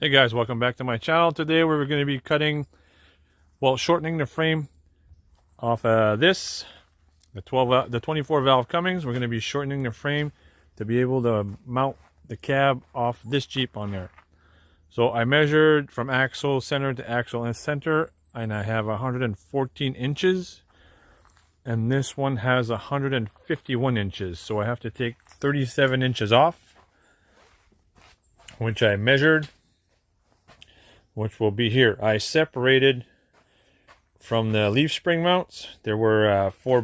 Hey guys, welcome back to my channel. Today we're going to be shortening the frame off the 24 valve Cummins. We're going to be shortening the frame to be able to mount the cab off this Jeep on there. So I measured from axle center to axle center, and I have 114 inches, and this one has 151 inches. So I have to take 37 inches off, which I measured, which will be here. I separated from the leaf spring mounts. There were four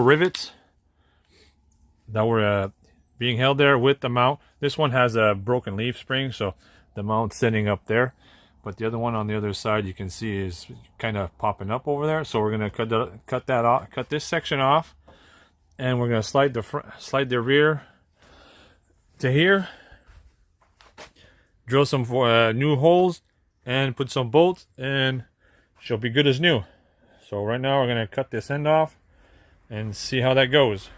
rivets that were being held there with the mount. This one has a broken leaf spring, so the mount's sitting up there. But the other one on the other side, you can see, is kind of popping up over there. So we're gonna cut this section off, and we're gonna slide the rear to here. Drill some new holes and put some bolts, and she'll be good as new. So right now we're going to cut this end off and see how that goes.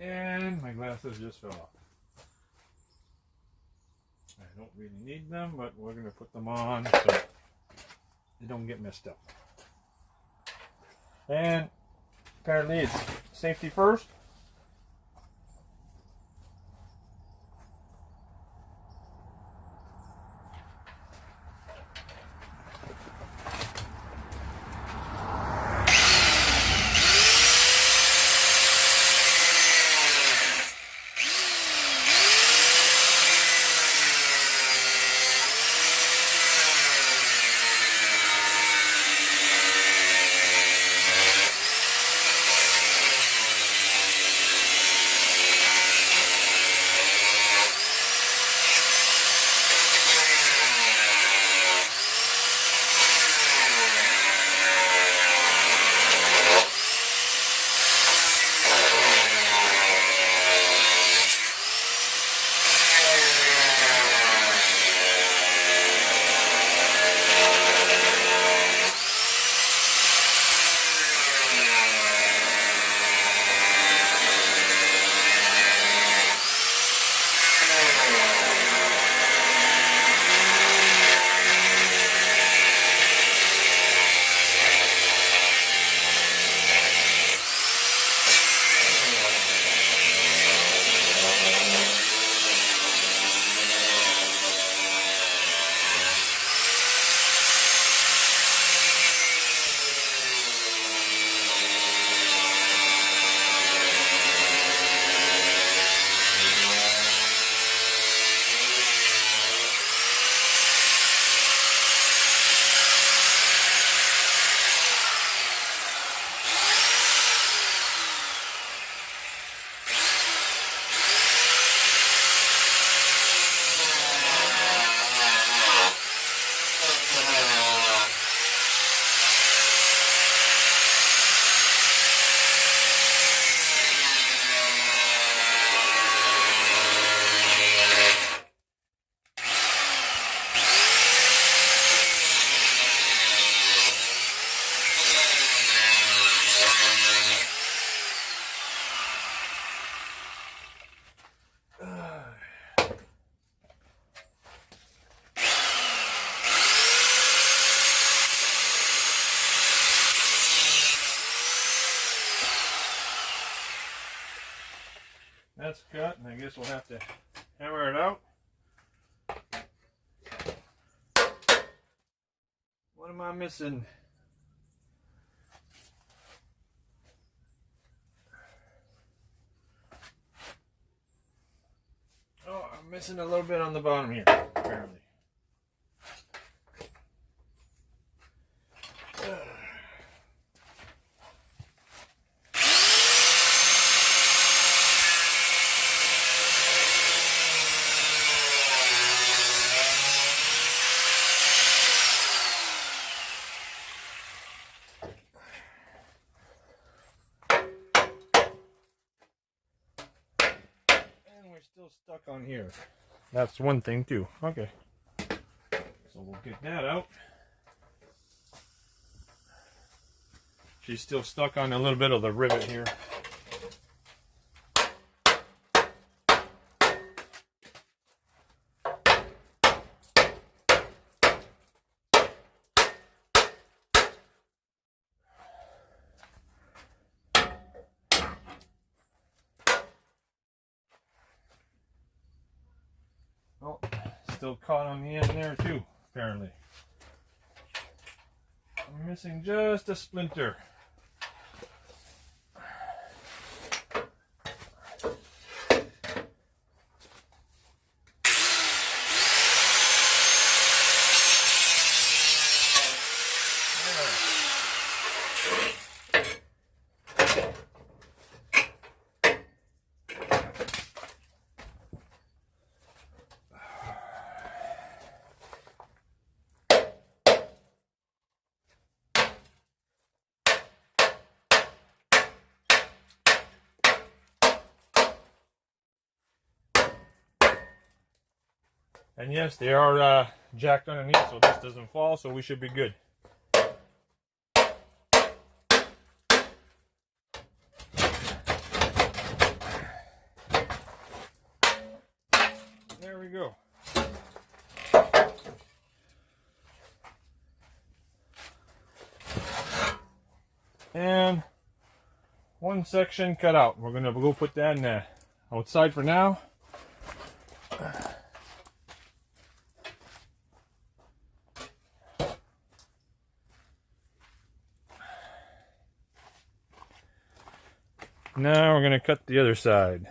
And my glasses just fell off. I don't really need them, but we're going to put them on so they don't get messed up. And apparently it's safety first. That's cut, and I guess we'll have to hammer it out. What am I missing? Oh, I'm missing a little bit on the bottom here, apparently. I still stuck on here? That's one thing too. Okay. So we'll get that out. She's still stuck on a little bit of the rivet here. Oh, still caught on the end there too, apparently. I'm missing just a splinter. And yes, they are jacked underneath, so this doesn't fall, so we should be good. There we go. And one section cut out. We're gonna go put that in the outside for now. Now we're gonna cut the other side.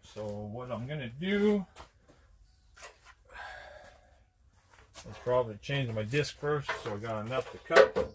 So what I'm gonna do is probably change my disc first, so I got enough to cut.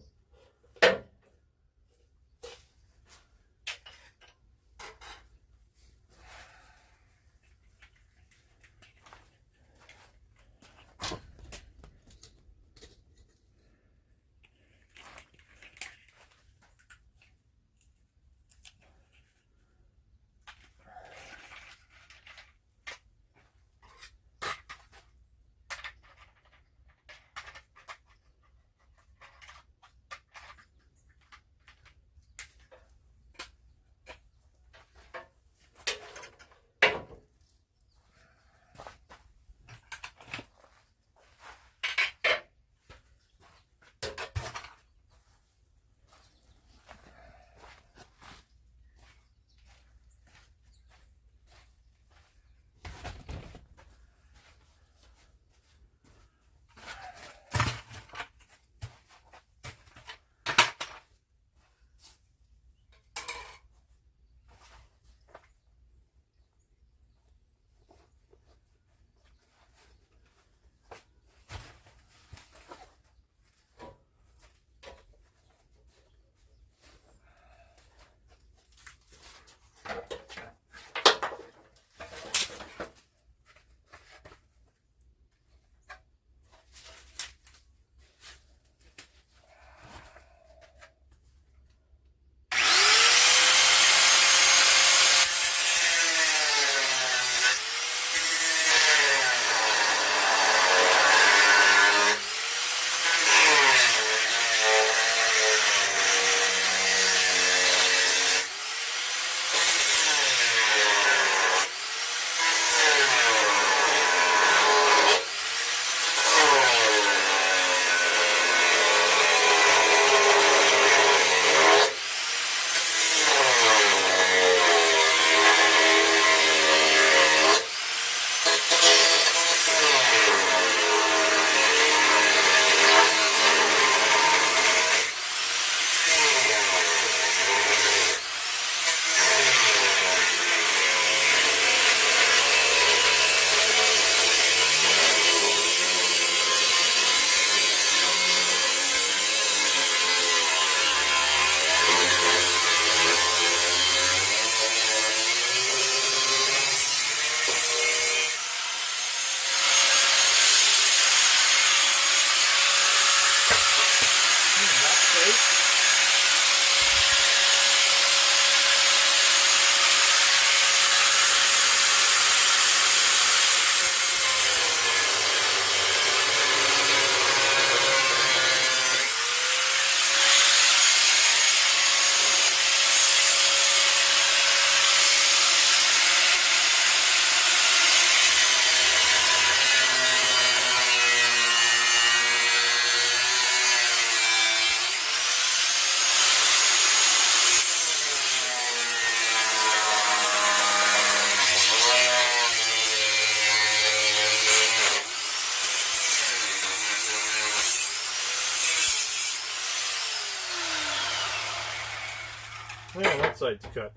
side to cut.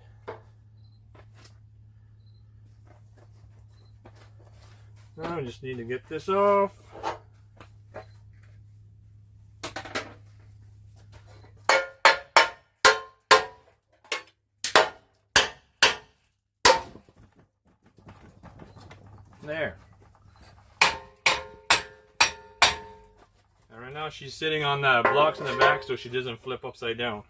Now I just need to get this off. There. And right now she's sitting on the blocks in the back so she doesn't flip upside down.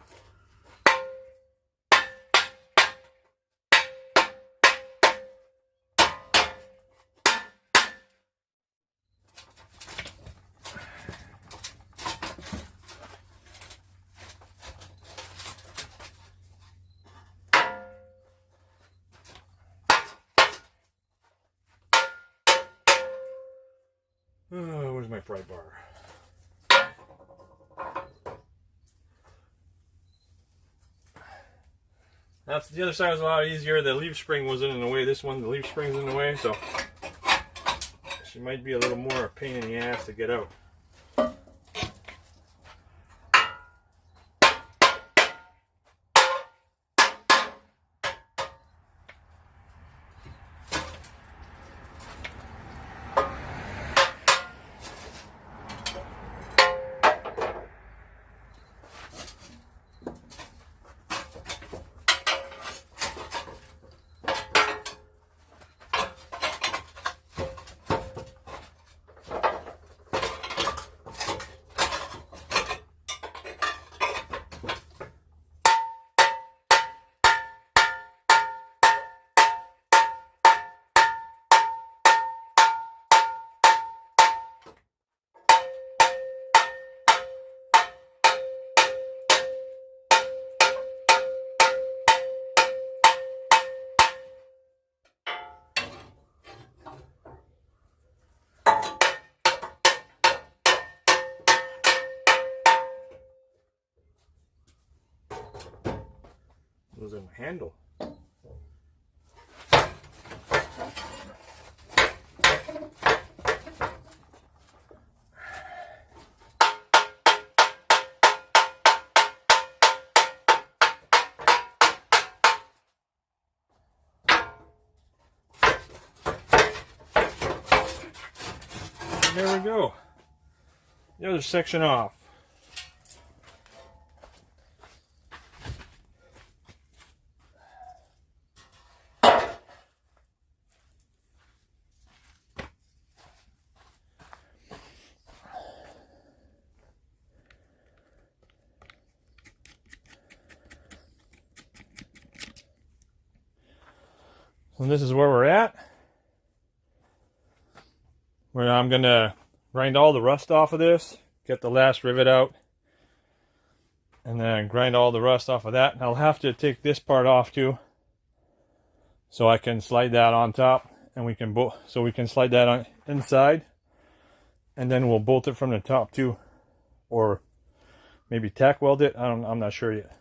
Oh, where's my pry bar? That's the other side was a lot easier. The leaf spring wasn't in the way. This one, the leaf spring's in the way, so she might be a little more a pain in the ass to get out. Was in the handle. And there we go. The other section off. And this is where we're at. Where I'm gonna grind all the rust off of this, get the last rivet out, and then grind all the rust off of that. And I'll have to take this part off too, so I can slide that on top, and we can slide that on inside, and then we'll bolt it from the top too, or maybe tack weld it. I'm not sure yet.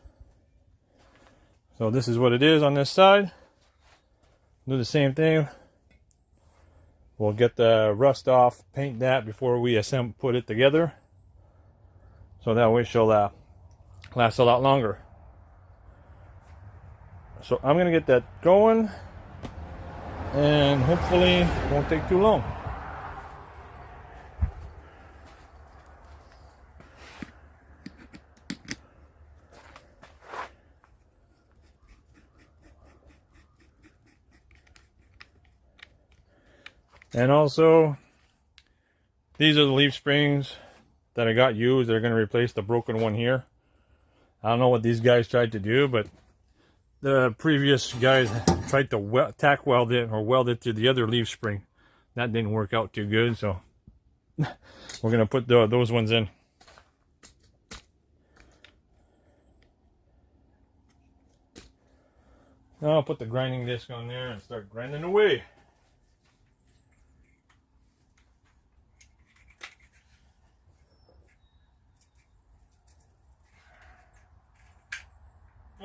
So this is what it is on this side. Do the same thing. We'll get the rust off, paint that before we put it together, so that way she'll last a lot longer. So I'm gonna get that going, and hopefully it won't take too long. And also, these are the leaf springs that I got used. They're going to replace the broken one here. I don't know what these guys tried to do, but the previous guys tried to tack weld it or weld it to the other leaf spring. That didn't work out too good, so we're going to put those ones in. Now I'll put the grinding disc on there and start grinding away.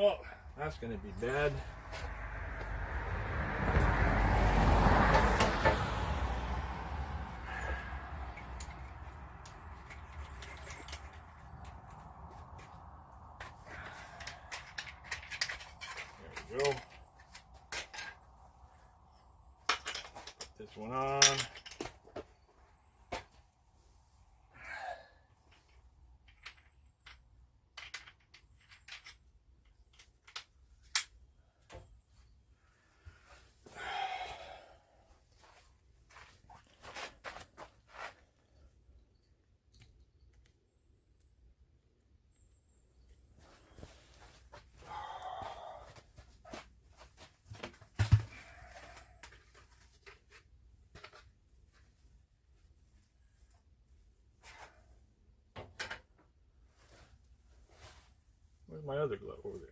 Oh, that's going to be bad. this one on. Where's my other glove? Over there.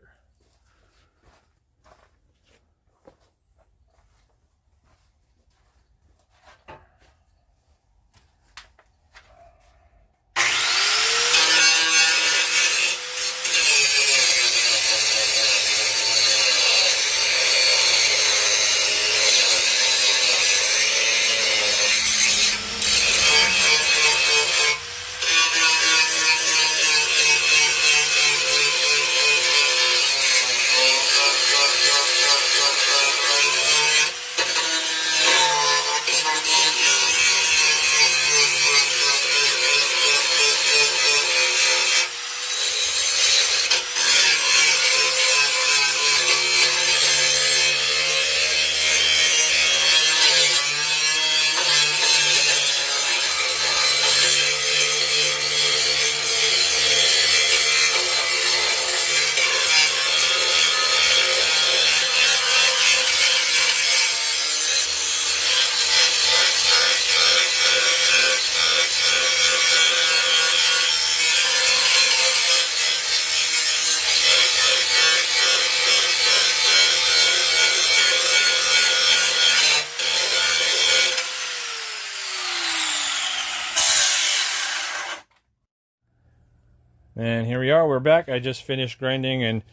And here we are, we're back. I just finished grinding and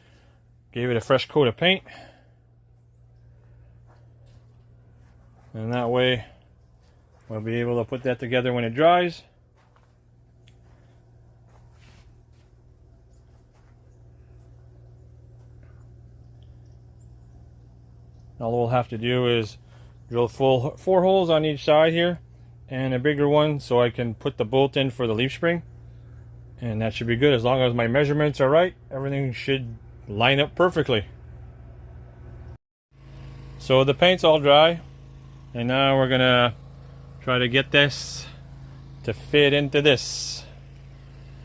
gave it a fresh coat of paint. And that way we'll be able to put that together when it dries. All we'll have to do is drill 4 holes on each side here and a bigger one so I can put the bolt in for the leaf spring. And that should be good. As long as my measurements are right, everything should line up perfectly. So the paint's all dry, and now we're gonna try to get this to fit into this.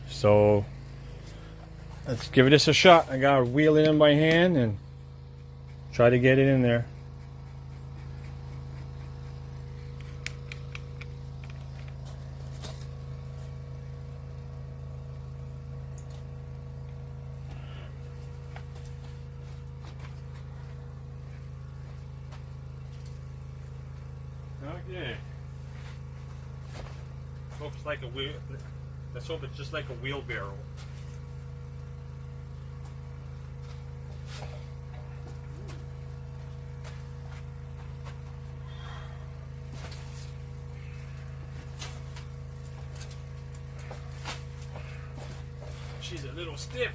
So let's give this a shot. I gotta wheel it in by hand and try to get it in there. Okay. Looks like a wheel. Let's hope it's just like a wheelbarrow. She's a little stiff.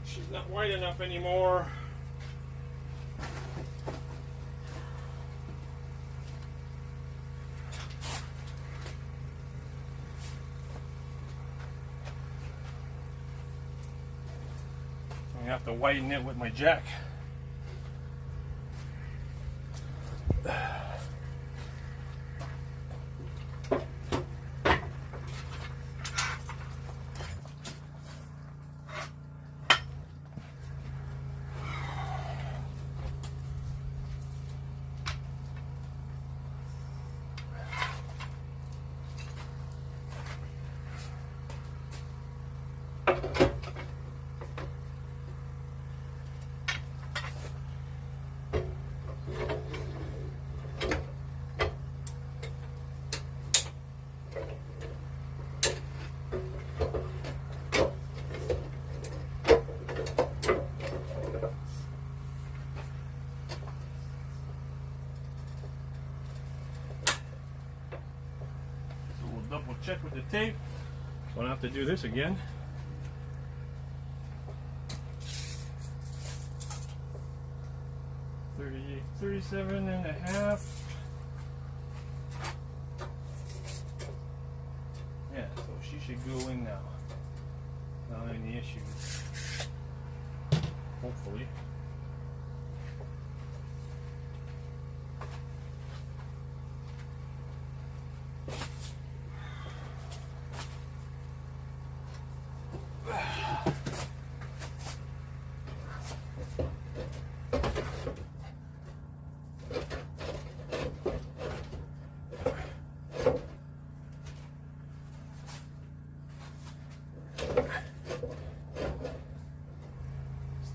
She's not wide enough anymore. I have to widen it with my jack. check with the tape. So I don't have to do this again. $37.5. Yeah, so she should go in now. Not any issues. Hopefully.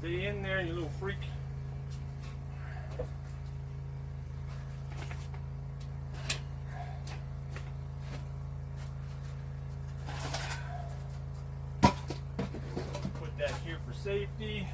Stay in there, you little freak. Put that here for safety.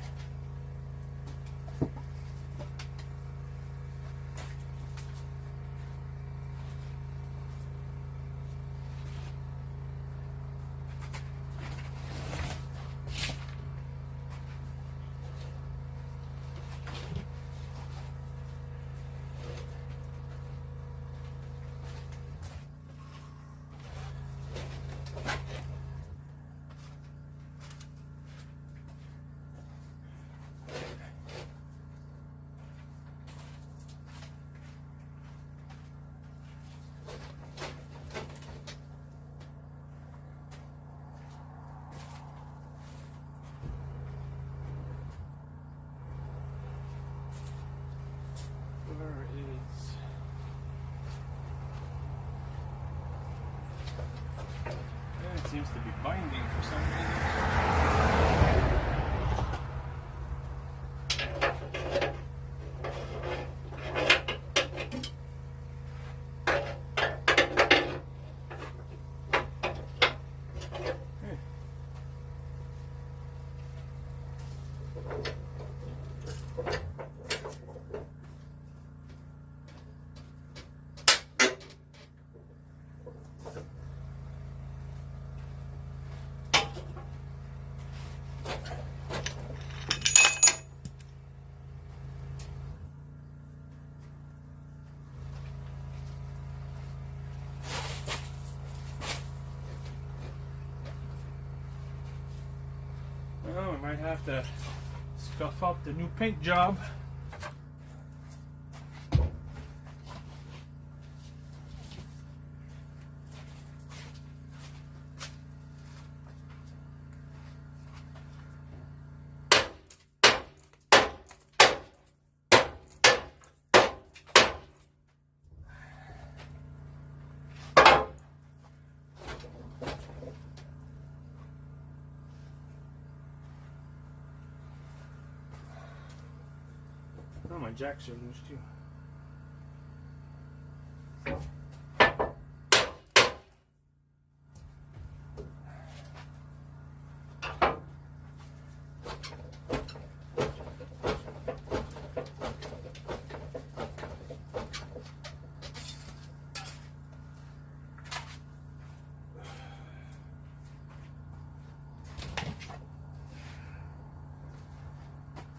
Where is... Yeah, it seems to be binding for some reason. Well, we might have to scuff up the new paint job. Oh, my jacks are loose too.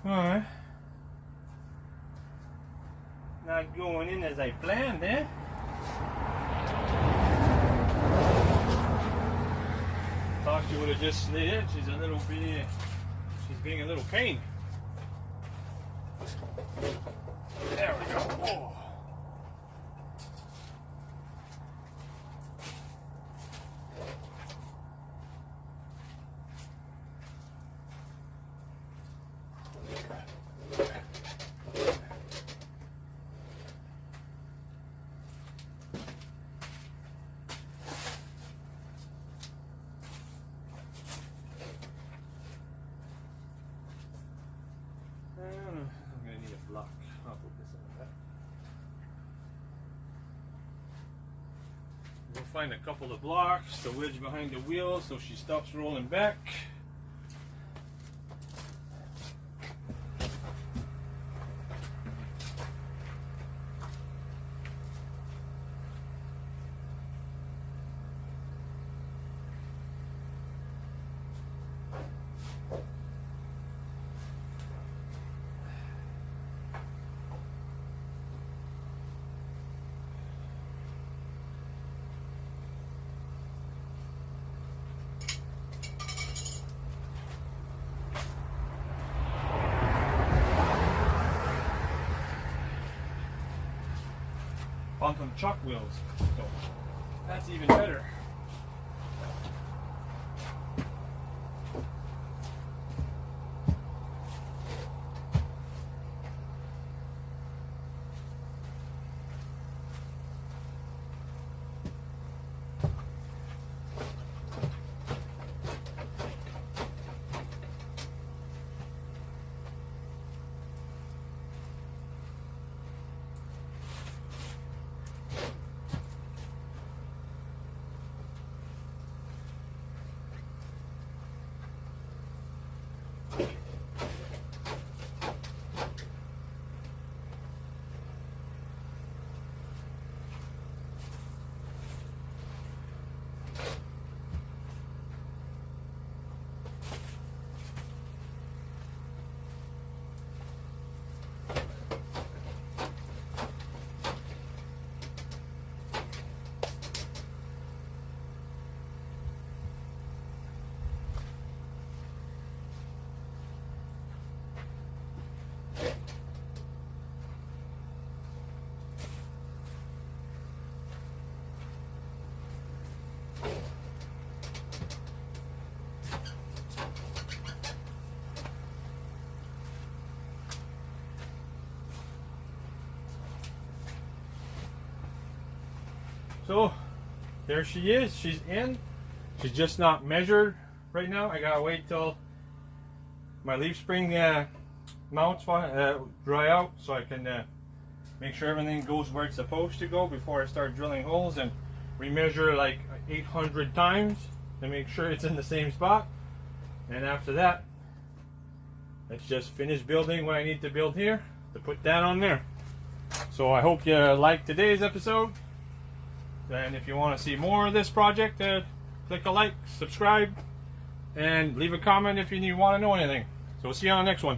All right. Not going in as I planned, eh? Thought she would have just slid in. She's a little bit, she's being a little pain. There we go. Whoa. I'm going to need a block. I'll put this in the back. We'll find a couple of blocks to wedge behind the wheel so she stops rolling back. quantum chuck wheels. So that's even better. So there she is. She's in. She's just not measured right now. I gotta wait till my leaf spring mounts dry out so I can make sure everything goes where it's supposed to go before I start drilling holes and remeasure like 800 times to make sure it's in the same spot. And after that, let's just finish building what I need to build here to put that on there. So I hope you liked today's episode. And if you want to see more of this project, click a like, subscribe, and leave a comment if you want to know anything. So we'll see you on the next one.